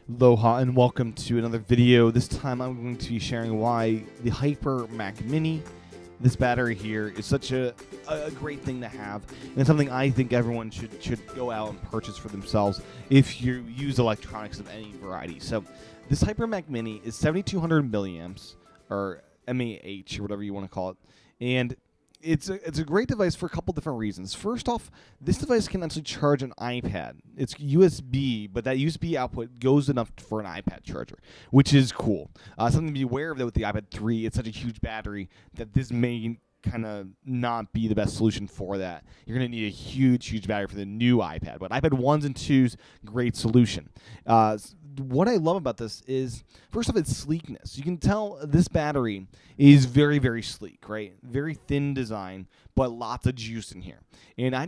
Aloha and welcome to another video. This time I'm going to be sharing why the HyperMac Mini, this battery here, is such a great thing to have, and something I think everyone should go out and purchase for themselves if you use electronics of any variety. So this HyperMac Mini is 7,200 milliamps, or mAh, or whatever you want to call it, and it's a great device for a couple different reasons. First off, this device can actually charge an iPad. It's USB, but that USB output goes enough for an iPad charger, which is cool. Something to be aware of, though, with the iPad 3, it's such a huge battery that this may kind of not be the best solution for that. You're going to need a huge battery for the new iPad, but iPad 1s and 2s, great solution. What I love about this is, first off, its sleekness. You can tell this battery is very sleek, right? Very thin design, but lots of juice in here. And I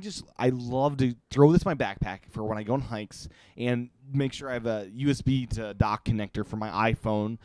love to throw this in my backpack for when I go on hikes and make sure I have a USB to dock connector for my iPhone.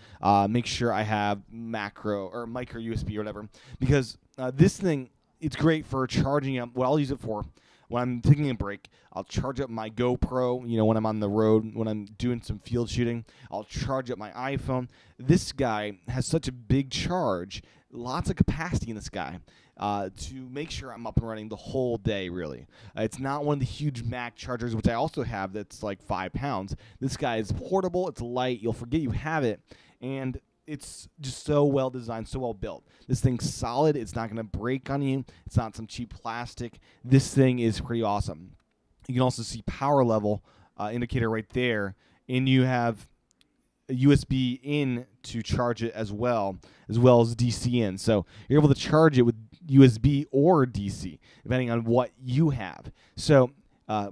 Make sure I have macro or micro USB or whatever, because this thing, it's great for charging up. What I'll use it for, when I'm taking a break, I'll charge up my GoPro, when I'm on the road, when I'm doing some field shooting, I'll charge up my iPhone. This guy has such a big charge, lots of capacity in this guy, to make sure I'm up and running the whole day, really. It's not one of the huge Mac chargers, which I also have, that's like 5 pounds. This guy is portable, it's light, you'll forget you have it, and it's just so well designed, so well built. This thing's solid. It's not going to break on you. It's not some cheap plastic. This thing is pretty awesome. You can also see power level indicator right there, and you have a USB in to charge it as well as DC in. So you're able to charge it with USB or DC, depending on what you have. So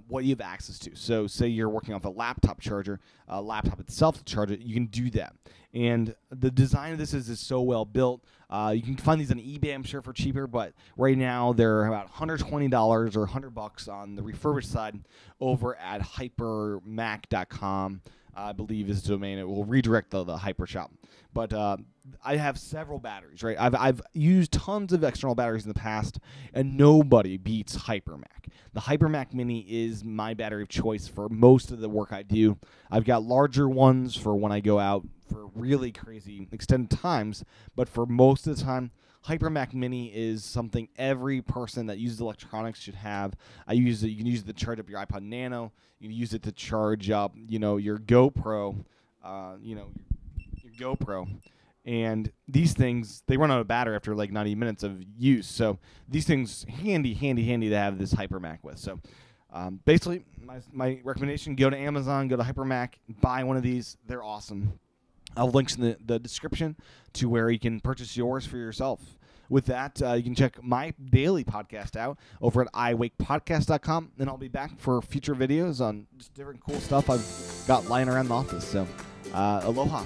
what you have access to. So say you're working off a laptop charger, a laptop itself to charge it, you can do that. And the design of this is so well built. You can find these on eBay, I'm sure, for cheaper, but right now they're about $120 or $100 on the refurbished side over at HyperMac.com. I believe is the domain. It will redirect the Hyper shop. But I have several batteries, right? I've used tons of external batteries in the past, and nobody beats HyperMac. The HyperMac Mini is my battery of choice for most of the work I do. I've got larger ones for when I go out for really crazy extended times, but for most of the time, HyperMac Mini is something every person that uses electronics should have. You can use it to charge up your iPod Nano. You can use it to charge up, your GoPro, your GoPro. And these things, they run out of battery after like 90 minutes of use. So these things, handy to have this HyperMac with. So basically, my recommendation, go to Amazon, go to HyperMac, buy one of these. They're awesome. I'll have links in the description to where you can purchase yours for yourself. With that, you can check my daily podcast out over at iwakepodcast.com, and I'll be back for future videos on just different cool stuff I've got lying around the office. So, aloha.